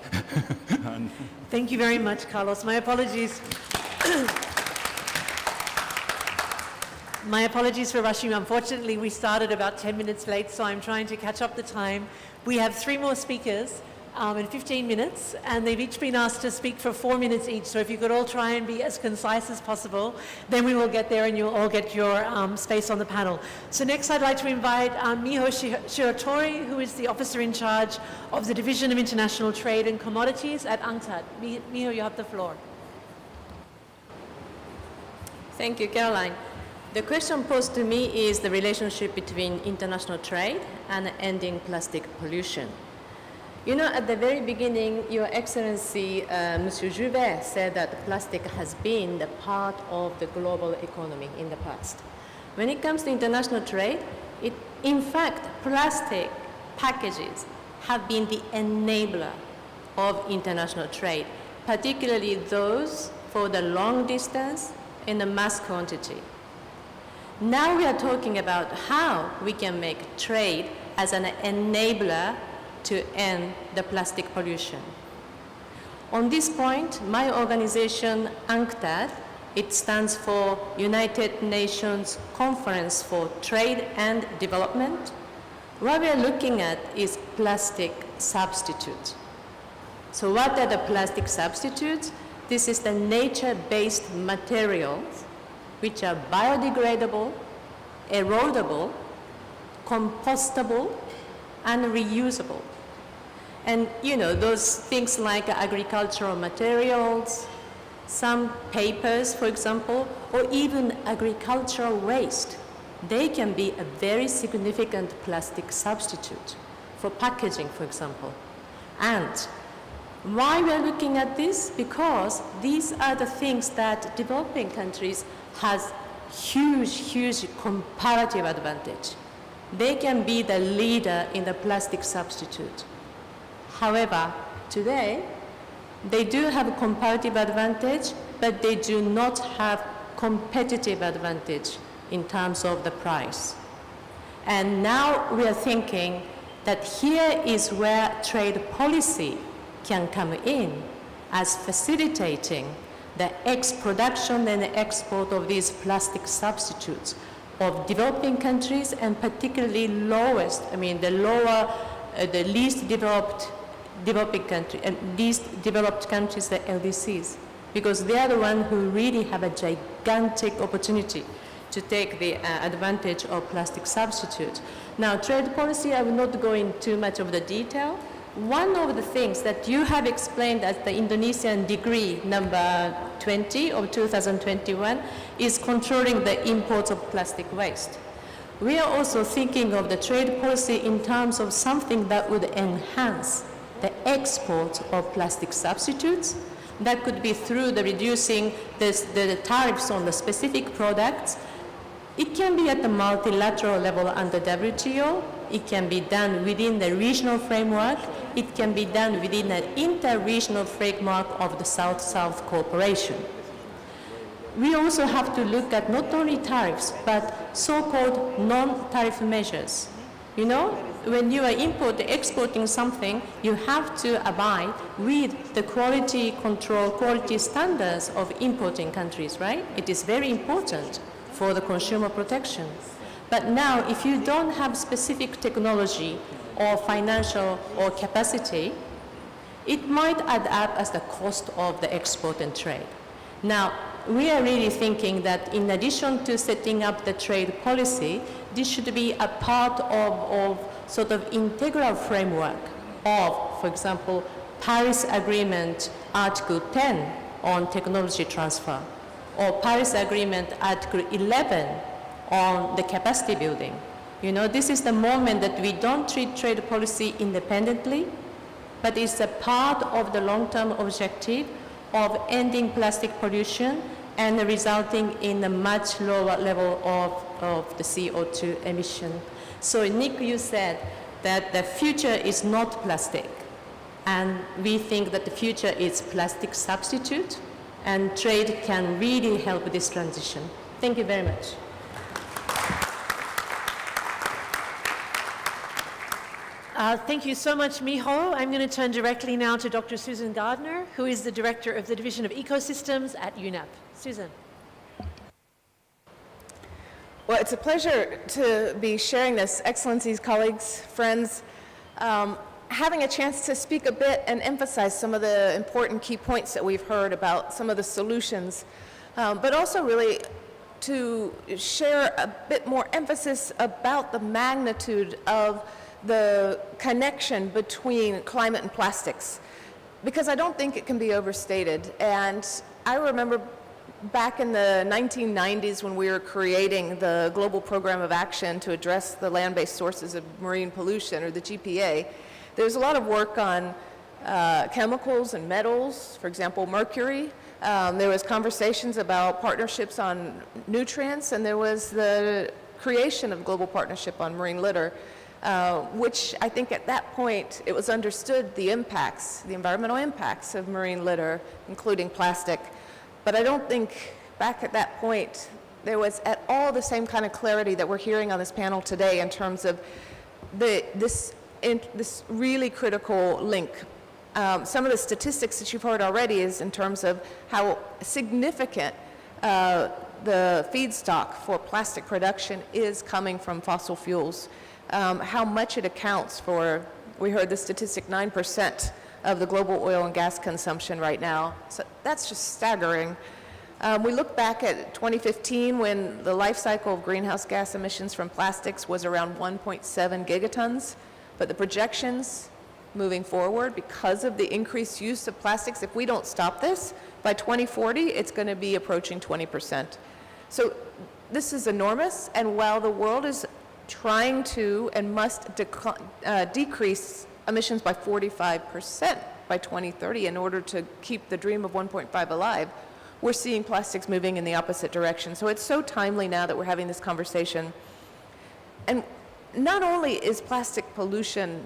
Thank you very much, Carlos. My apologies. My apologies for rushing. Unfortunately, we started about 10 minutes late, so I'm trying to catch up the time. We have 3 more speakers in 15 minutes, and they've each been asked to speak for 4 minutes each. So if you could all try and be as concise as possible, then we will get there and you'll all get your space on the panel. So next I'd like to invite Miho Shirotori, who is the officer in charge of the Division of International Trade and Commodities at UNCTAD. Miho, you have the floor. Thank you, Caroline. The question posed to me is the relationship between international trade and ending plastic pollution. You know, at the very beginning, Your Excellency, Monsieur Joubert, said that plastic has been the part of the global economy in the past. When it comes to international trade, in fact, plastic packages have been the enabler of international trade, particularly those for the long distance in the mass quantity. Now we are talking about how we can make trade as an enabler to end the plastic pollution. On this point, my organization, UNCTAD, it stands for United Nations Conference for Trade and Development. What we are looking at is plastic substitutes. So what are the plastic substitutes? This is the nature-based materials which are biodegradable, erodible, compostable, and reusable. And you know, those things like agricultural materials, some papers, for example, or even agricultural waste, they can be a very significant plastic substitute for packaging, for example. And why we are looking at this? Because these are the things that developing countries has huge comparative advantage. They can be the leader in the plastic substitute. However, today, they do have a comparative advantage, but they do not have competitive advantage in terms of the price. And now we are thinking that here is where trade policy can come in as facilitating the production and export of these plastic substitutes of developing countries, and particularly the least developing country and least developed countries, the LDCs, because they are the ones who really have a gigantic opportunity to take the advantage of plastic substitutes. Now, trade policy, I will not go into too much of the detail. One of the things that you have explained as the Indonesian decree number 20 of 2021 is controlling the imports of plastic waste. We are also thinking of the trade policy in terms of something that would enhance the export of plastic substitutes. That could be through the reducing the tariffs on the specific products. It can be at the multilateral level under WTO. It can be done within the regional framework. It can be done within an inter-regional framework of the South-South cooperation. We also have to look at not only tariffs, but so-called non-tariff measures. You know, when you are exporting something, you have to abide with the quality control, quality standards of importing countries, right? It is very important for the consumer protection. But now, if you don't have specific technology or financial or capacity, it might add up as the cost of the export and trade. Now, we are really thinking that in addition to setting up the trade policy, this should be a part of sort of integral framework of, for example, Paris Agreement Article 10 on technology transfer, or Paris Agreement Article 11 on the capacity building. You know, this is the moment that we don't treat trade policy independently, but it's a part of the long-term objective of ending plastic pollution and resulting in a much lower level of the CO2 emission. So Nick, you said that the future is not plastic, and we think that the future is plastic substitute, and trade can really help this transition. Thank you very much. Thank you so much, Miho. I'm going to turn directly now to Dr. Susan Gardner, who is the Director of the Division of Ecosystems at UNEP. Susan. Well, it's a pleasure to be sharing this, Excellencies, colleagues, friends, having a chance to speak a bit and emphasize some of the important key points that we've heard about some of the solutions, but also really to share a bit more emphasis about the magnitude of the connection between climate and plastics, because I don't think it can be overstated. And I remember back in the 1990s when we were creating the Global Program of Action to address the land-based sources of marine pollution, or the GPA, there was a lot of work on chemicals and metals, for example, mercury. There was conversations about partnerships on nutrients, and there was the creation of Global Partnership on Marine Litter, which I think at that point it was understood the impacts, the environmental impacts of marine litter, including plastic. But I don't think back at that point there was at all the same kind of clarity that we're hearing on this panel today in terms of this really critical link. Some of the statistics that you've heard already is in terms of how significant the feedstock for plastic production is coming from fossil fuels. How much it accounts for, we heard the statistic, 9% of the global oil and gas consumption right now. So that's just staggering. We look back at 2015 when the life cycle of greenhouse gas emissions from plastics was around 1.7 gigatons, but the projections moving forward, because of the increased use of plastics, if we don't stop this, by 2040 it's going to be approaching 20%. So this is enormous, and while the world is trying to and must decrease emissions by 45% by 2030 in order to keep the dream of 1.5 alive, we're seeing plastics moving in the opposite direction. So it's so timely now that we're having this conversation. And not only is plastic pollution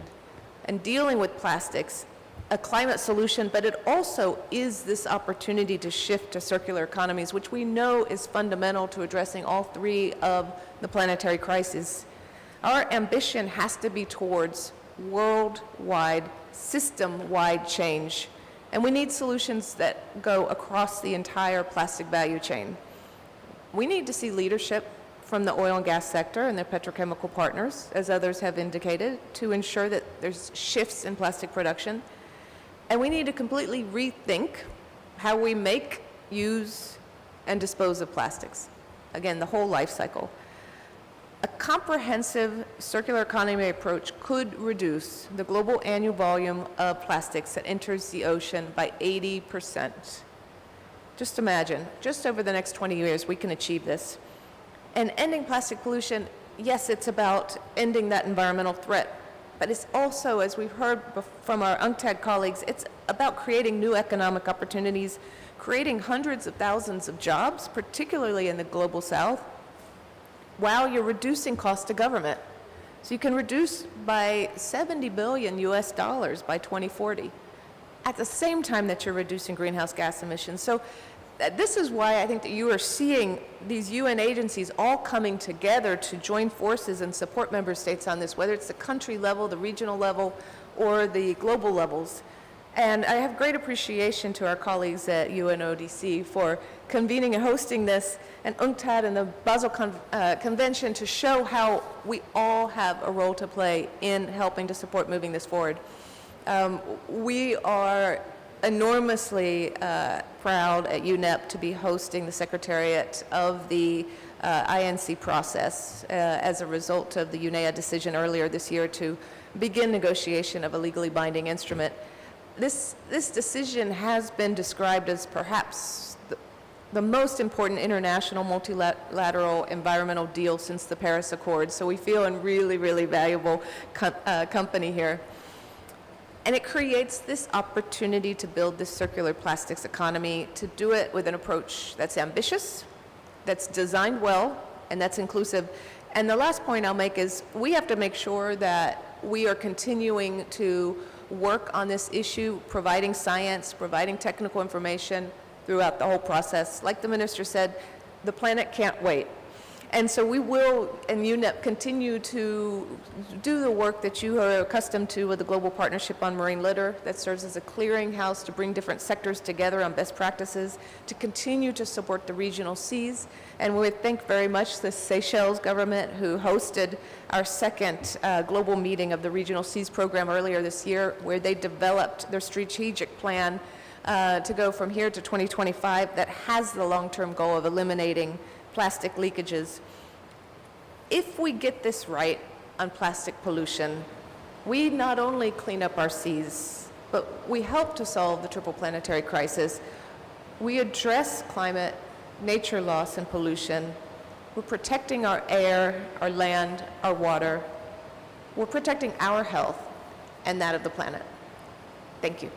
and dealing with plastics a climate solution, but it also is this opportunity to shift to circular economies, which we know is fundamental to addressing all three of the planetary crises. Our ambition has to be towards worldwide, system-wide change, and we need solutions that go across the entire plastic value chain. We need to see leadership from the oil and gas sector and their petrochemical partners, as others have indicated, to ensure that there's shifts in plastic production. And we need to completely rethink how we make, use, and dispose of plastics. Again, the whole life cycle. A comprehensive circular economy approach could reduce the global annual volume of plastics that enters the ocean by 80%. Just imagine, just over the next 20 years, we can achieve this. And ending plastic pollution, yes, it's about ending that environmental threat, but it's also, as we've heard from our UNCTAD colleagues, it's about creating new economic opportunities, creating hundreds of thousands of jobs, particularly in the global south, while you're reducing cost to government. So you can reduce by $70 billion US by 2040, at the same time that you're reducing greenhouse gas emissions. So this is why I think that you are seeing these UN agencies all coming together to join forces and support member states on this, whether it's the country level, the regional level, or the global levels. And I have great appreciation to our colleagues at UNODC for convening and hosting this, and UNCTAD and the Basel Convention to show how we all have a role to play in helping to support moving this forward. We are enormously proud at UNEP to be hosting the Secretariat of the INC process as a result of the UNEA decision earlier this year to begin negotiation of a legally binding instrument. This decision has been described as perhaps the most important international multilateral environmental deal since the Paris Accord, so we feel in really, really valuable company here. And it creates this opportunity to build this circular plastics economy, to do it with an approach that's ambitious, that's designed well, and that's inclusive. And the last point I'll make is we have to make sure that we are continuing to work on this issue, providing science, providing technical information throughout the whole process. Like the minister said, the planet can't wait. And so we will, in UNEP, continue to do the work that you are accustomed to with the Global Partnership on Marine Litter that serves as a clearinghouse to bring different sectors together on best practices, to continue to support the regional seas. And we thank very much the Seychelles government who hosted our second global meeting of the Regional Seas Program earlier this year, where they developed their strategic plan to go from here to 2025 that has the long-term goal of eliminating plastic leakages. If we get this right on plastic pollution, we not only clean up our seas, but we help to solve the triple planetary crisis. We address climate, nature loss, and pollution. We're protecting our air, our land, our water. We're protecting our health and that of the planet. Thank you.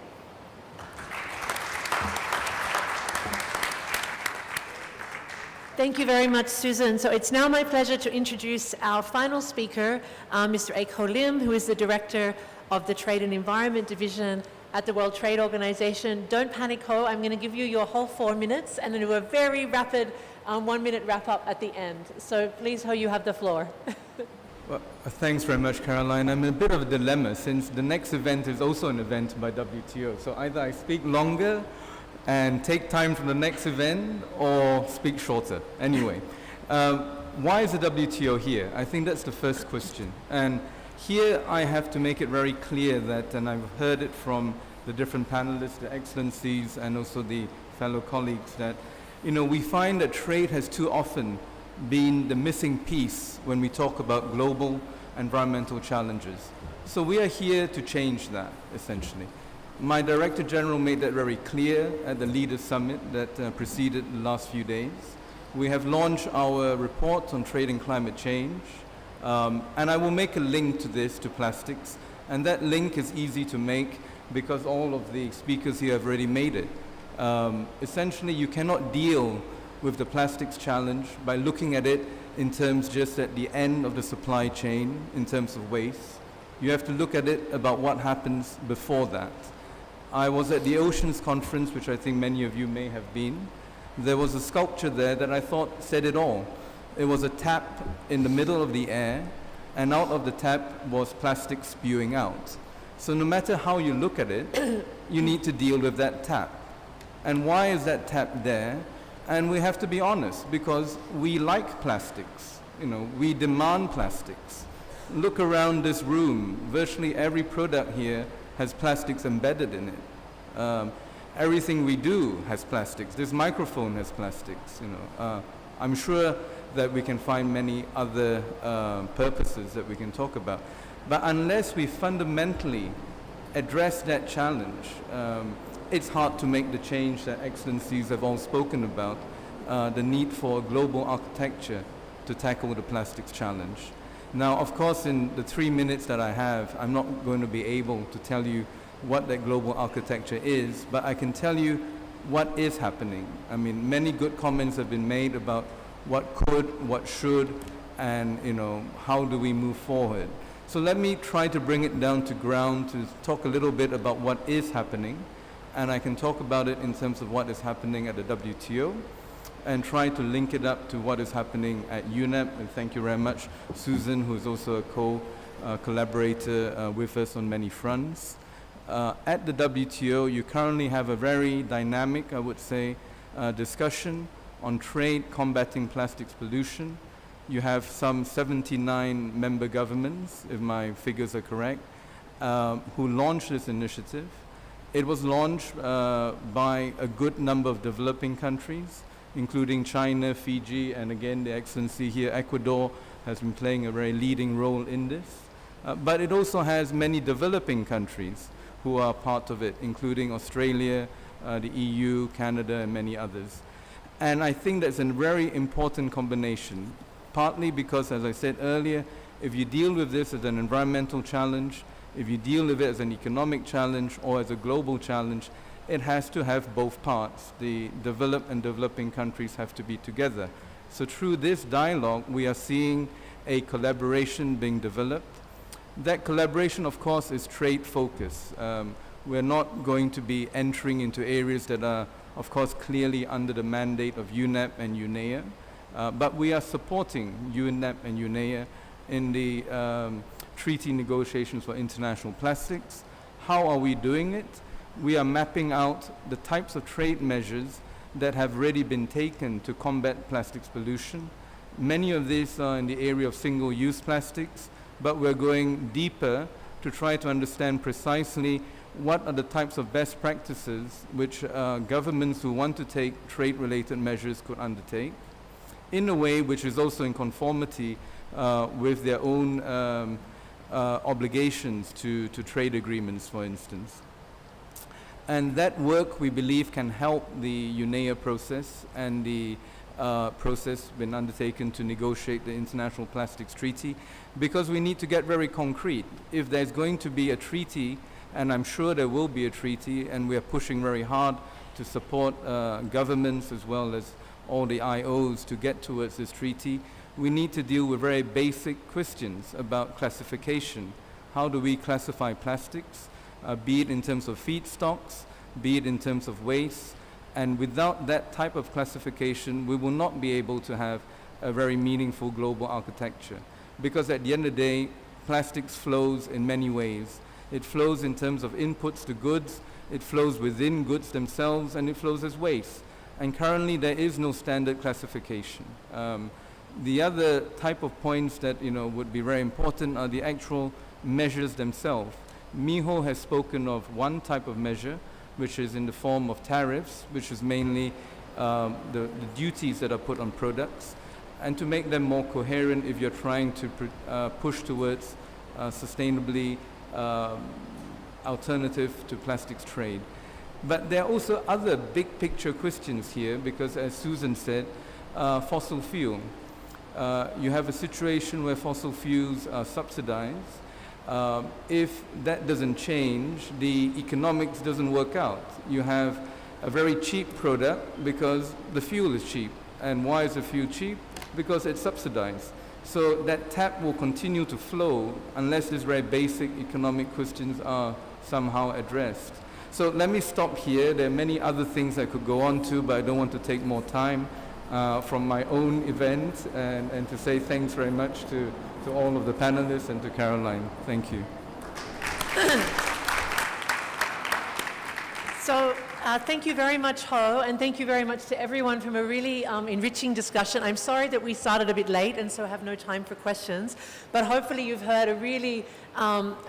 Thank you very much, Susan. So it's now my pleasure to introduce our final speaker, Mr. Eiko Lim, who is the Director of the Trade and Environment Division at the World Trade Organization. Don't panic, Ho. I'm going to give you your whole 4 minutes and then do a very rapid 1-minute wrap-up at the end. So please, Ho, you have the floor. Well, thanks very much, Caroline. I'm in a bit of a dilemma since the next event is also an event by WTO. So either I speak longer and take time from the next event or speak shorter. Anyway, why is the WTO here? I think that's the first question. And here I have to make it very clear that, and I've heard it from the different panelists, the excellencies, and also the fellow colleagues, that we find that trade has too often been the missing piece when we talk about global environmental challenges. So we are here to change that, essentially. My Director General made that very clear at the Leaders Summit that preceded the last few days. We have launched our report on trade and climate change, and I will make a link to this, to plastics, and that link is easy to make because all of the speakers here have already made it. Essentially, you cannot deal with the plastics challenge by looking at it in terms just at the end of the supply chain, in terms of waste. You have to look at it about what happens before that. I was at the Oceans Conference, which I think many of you may have been. There was a sculpture there that I thought said it all. It was a tap in the middle of the air, and out of the tap was plastic spewing out. So no matter how you look at it, you need to deal with that tap. And why is that tap there? And we have to be honest, because we like plastics. We demand plastics. Look around this room. Virtually every product here has plastics embedded in it. Everything we do has plastics. This microphone has plastics. I'm sure that we can find many other purposes that we can talk about. But unless we fundamentally address that challenge, it's hard to make the change that excellencies have all spoken about, the need for a global architecture to tackle the plastics challenge. Now, of course, in the 3 minutes that I have, I'm not going to be able to tell you what that global architecture is, but I can tell you what is happening. I mean, many good comments have been made about what could, what should, and how do we move forward. So let me try to bring it down to ground to talk a little bit about what is happening, and I can talk about it in terms of what is happening at the WTO, and try to link it up to what is happening at UNEP. And thank you very much, Susan, who is also a collaborator with us on many fronts. At the WTO, you currently have a very dynamic, I would say, discussion on trade combating plastics pollution. You have some 79 member governments, if my figures are correct, who launched this initiative. It was launched by a good number of developing countries, including China, Fiji, and again, the Excellency here, Ecuador, has been playing a very leading role in this. But it also has many developing countries who are part of it, including Australia, the EU, Canada, and many others. And I think that's a very important combination, partly because, as I said earlier, if you deal with this as an environmental challenge, if you deal with it as an economic challenge or as a global challenge, it has to have both parts. The developed and developing countries have to be together. So through this dialogue, we are seeing a collaboration being developed. That collaboration, of course, is trade focused. We're not going to be entering into areas that are, of course, clearly under the mandate of UNEP and UNEA, but we are supporting UNEP and UNEA in the treaty negotiations for international plastics. How are we doing it? We are mapping out the types of trade measures that have already been taken to combat plastics pollution. Many of these are in the area of single-use plastics, but we're going deeper to try to understand precisely what are the types of best practices which governments who want to take trade-related measures could undertake in a way which is also in conformity with their own obligations to trade agreements, for instance. And that work, we believe, can help the UNEA process and the process been undertaken to negotiate the International Plastics Treaty, because we need to get very concrete. If there's going to be a treaty, and I'm sure there will be a treaty, and we are pushing very hard to support governments as well as all the IOs to get towards this treaty, we need to deal with very basic questions about classification. How do we classify plastics, be it in terms of feedstocks, be it in terms of waste, and without that type of classification, we will not be able to have a very meaningful global architecture. Because at the end of the day, plastics flows in many ways. It flows in terms of inputs to goods, it flows within goods themselves, and it flows as waste. And currently there is no standard classification. The other type of points that would be very important are the actual measures themselves. Miho has spoken of one type of measure, which is in the form of tariffs, which is mainly the duties that are put on products, and to make them more coherent if you're trying to push towards sustainably alternative to plastics trade. But there are also other big picture questions here, because as Susan said, fossil fuel. You have a situation where fossil fuels are subsidized. If that doesn't change, the economics doesn't work out. You have a very cheap product because the fuel is cheap. And why is the fuel cheap? Because it's subsidized. So that tap will continue to flow unless these very basic economic questions are somehow addressed. So let me stop here. There are many other things I could go on to, but I don't want to take more time from my own event, and to say thanks very much to all of the panelists and to Caroline. Thank you. So thank you very much, Ho, and thank you very much to everyone from a really enriching discussion. I'm sorry that we started a bit late and so have no time for questions, but hopefully you've heard a really,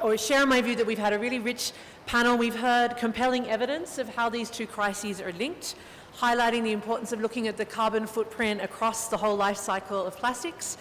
or share my view that we've had a really rich panel. We've heard compelling evidence of how these two crises are linked, highlighting the importance of looking at the carbon footprint across the whole life cycle of plastics.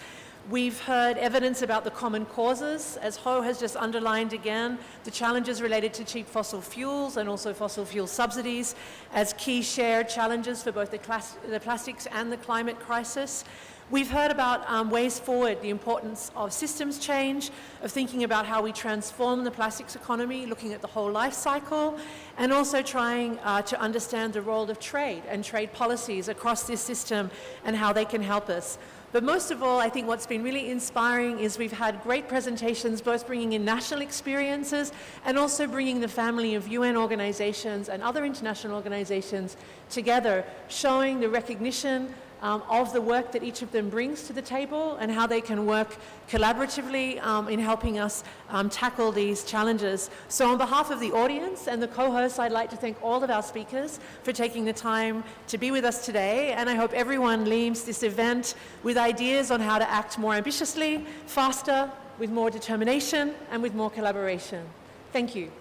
We've heard evidence about the common causes, as Ho has just underlined again, the challenges related to cheap fossil fuels and also fossil fuel subsidies as key shared challenges for both the plastics and the climate crisis. We've heard about ways forward, the importance of systems change, of thinking about how we transform the plastics economy, looking at the whole life cycle, and also trying to understand the role of trade and trade policies across this system and how they can help us. But most of all, I think what's been really inspiring is we've had great presentations, both bringing in national experiences and also bringing the family of UN organizations and other international organizations together, showing the recognition of the work that each of them brings to the table and how they can work collaboratively in helping us tackle these challenges. So on behalf of the audience and the co-hosts, I'd like to thank all of our speakers for taking the time to be with us today, and I hope everyone leaves this event with ideas on how to act more ambitiously, faster, with more determination, and with more collaboration. Thank you.